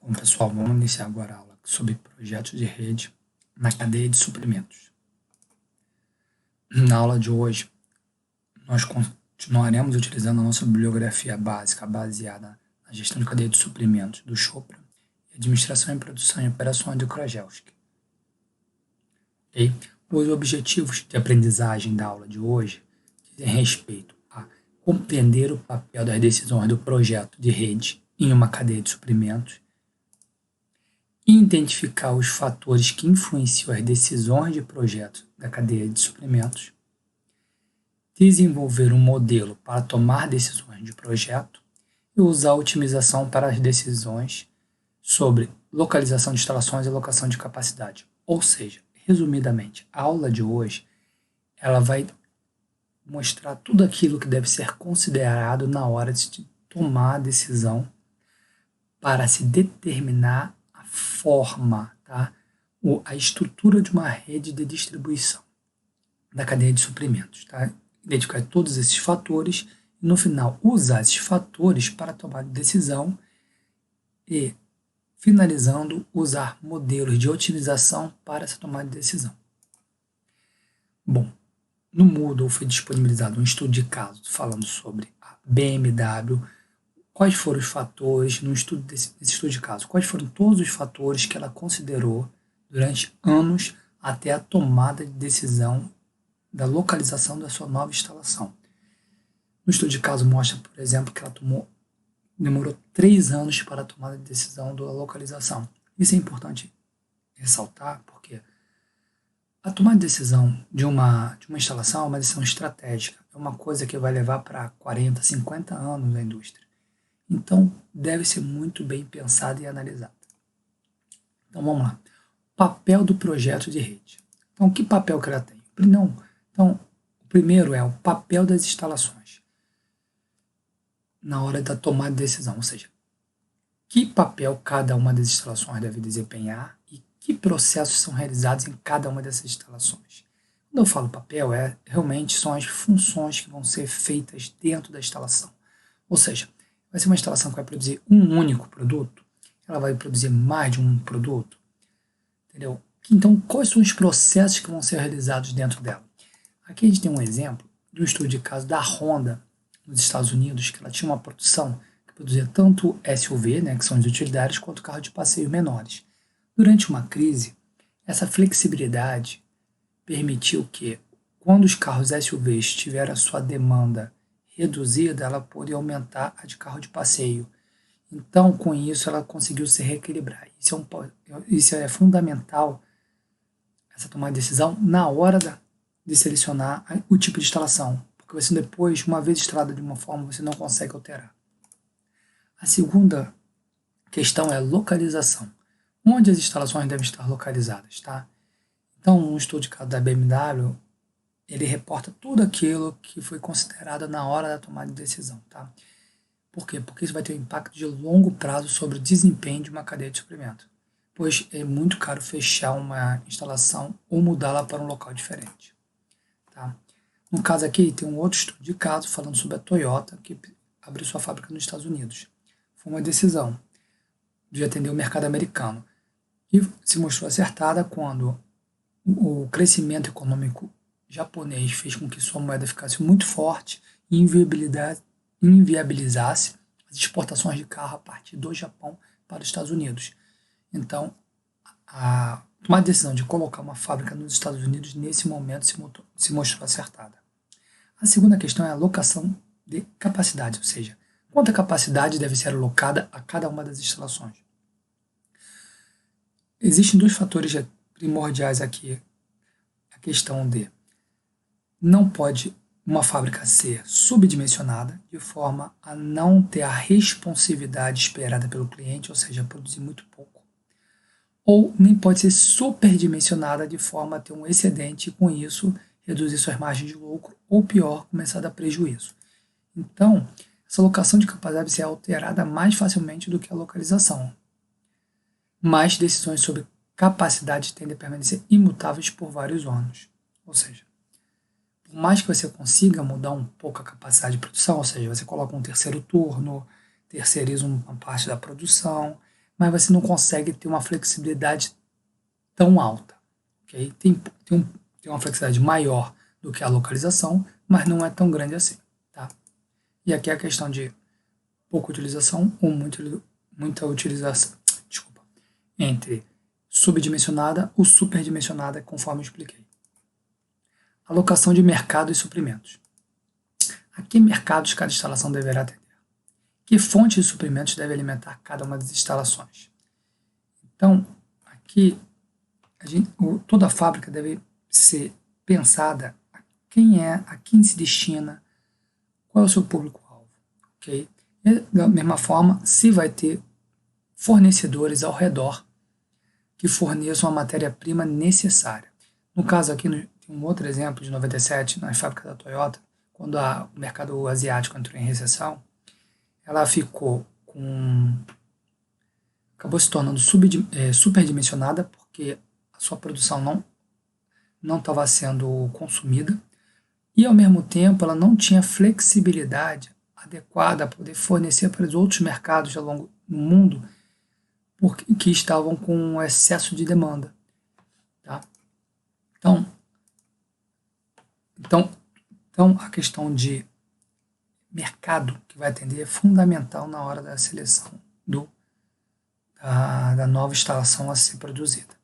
Bom, pessoal, vamos iniciar agora a aula sobre projetos de rede na cadeia de suprimentos. Na aula de hoje, nós continuaremos utilizando a nossa bibliografia básica baseada na gestão de cadeia de suprimentos do Chopra e administração em produção e operações do Krajewski. Okay? Os objetivos de aprendizagem da aula de hoje dizem respeito a compreender o papel das decisões do projeto de rede em uma cadeia de suprimentos, identificar os fatores que influenciam as decisões de projeto da cadeia de suprimentos, desenvolver um modelo para tomar decisões de projeto e usar a otimização para as decisões sobre localização de instalações e alocação de capacidade. Ou seja, resumidamente, a aula de hoje ela vai mostrar tudo aquilo que deve ser considerado na hora de tomar a decisão para se determinar forma, tá? A estrutura de uma rede de distribuição da cadeia de suprimentos. Tá? Identificar todos esses fatores e, no final, usar esses fatores para tomar decisão e, finalizando, usar modelos de otimização para essa tomada de decisão. Bom, no Moodle foi disponibilizado um estudo de caso falando sobre a BMW. Quais foram os fatores, no estudo desse estudo de caso, quais foram todos os fatores que ela considerou durante anos até a tomada de decisão da localização da sua nova instalação. No estudo de caso mostra, por exemplo, que ela demorou 3 anos para a tomada de decisão da localização. Isso é importante ressaltar, porque a tomada de decisão de uma instalação é uma decisão estratégica, é uma coisa que vai levar para 40, 50 anos na indústria. Então, deve ser muito bem pensada e analisada. Então, vamos lá. Papel do projeto de rede. Então, que papel que ela tem? Não. Então, o primeiro é o papel das instalações na hora da tomada de decisão, ou seja, que papel cada uma das instalações deve desempenhar e que processos são realizados em cada uma dessas instalações. Quando eu falo papel, realmente são as funções que vão ser feitas dentro da instalação. Ou seja, vai ser uma instalação que vai produzir um único produto? Ela vai produzir mais de um produto? Entendeu? Então, quais são os processos que vão ser realizados dentro dela? Aqui a gente tem um exemplo de um estudo de caso da Honda, nos Estados Unidos, que ela tinha uma produção que produzia tanto SUV, né, que são os utilitários, quanto carro de passeio menores. Durante uma crise, essa flexibilidade permitiu que, quando os carros SUVs tiveram a sua demanda reduzida, ela pôde aumentar a de carro de passeio. Então, com isso, ela conseguiu se reequilibrar. Isso é fundamental, essa tomada de decisão, na hora de selecionar o tipo de instalação. Porque você depois, uma vez instalada de uma forma, você não consegue alterar. A segunda questão é a localização. Onde as instalações devem estar localizadas, tá? Então, um estudo de caso da BMW, ele reporta tudo aquilo que foi considerado na hora da tomada de decisão, tá? Por quê? Porque isso vai ter um impacto de longo prazo sobre o desempenho de uma cadeia de suprimento, pois é muito caro fechar uma instalação ou mudá-la para um local diferente, tá? No caso aqui, tem um outro estudo de caso falando sobre a Toyota, que abriu sua fábrica nos Estados Unidos. Foi uma decisão de atender o mercado americano e se mostrou acertada quando o crescimento econômico japonês fez com que sua moeda ficasse muito forte e inviabilizasse as exportações de carro a partir do Japão para os Estados Unidos. Então, a tomar a decisão de colocar uma fábrica nos Estados Unidos nesse momento se mostrou acertada. A segunda questão é a alocação de capacidade, ou seja, quanta capacidade deve ser alocada a cada uma das instalações. Existem 2 fatores primordiais aqui. A questão de não pode uma fábrica ser subdimensionada de forma a não ter a responsividade esperada pelo cliente, ou seja, produzir muito pouco. Ou nem pode ser superdimensionada de forma a ter um excedente e com isso reduzir suas margens de lucro ou pior, começar a dar prejuízo. Então, essa alocação de capacidade deve ser alterada mais facilmente do que a localização. Mas decisões sobre capacidade tendem a permanecer imutáveis por vários anos. Ou seja, por mais que você consiga mudar um pouco a capacidade de produção, ou seja, você coloca um terceiro turno, terceiriza uma parte da produção, mas você não consegue ter uma flexibilidade tão alta. Okay? Tem uma flexibilidade maior do que a localização, mas não é tão grande assim. Tá? E aqui é a questão de pouca utilização ou muita utilização, entre subdimensionada ou superdimensionada, conforme eu expliquei. Alocação de mercado e suprimentos. A que mercados cada instalação deverá atender? Que fonte de suprimentos deve alimentar cada uma das instalações? Então, aqui, toda a fábrica deve ser pensada a quem se destina, qual é o seu público-alvo. Okay? E, da mesma forma, se vai ter fornecedores ao redor que forneçam a matéria-prima necessária. No caso aqui, tem um outro exemplo de 97, na fábrica da Toyota, quando o mercado asiático entrou em recessão, ela acabou se tornando superdimensionada, porque a sua produção não estava sendo consumida, e ao mesmo tempo ela não tinha flexibilidade adequada para poder fornecer para os outros mercados no mundo que estavam com excesso de demanda. Tá? Então, a questão de mercado que vai atender é fundamental na hora da seleção da nova instalação a ser produzida.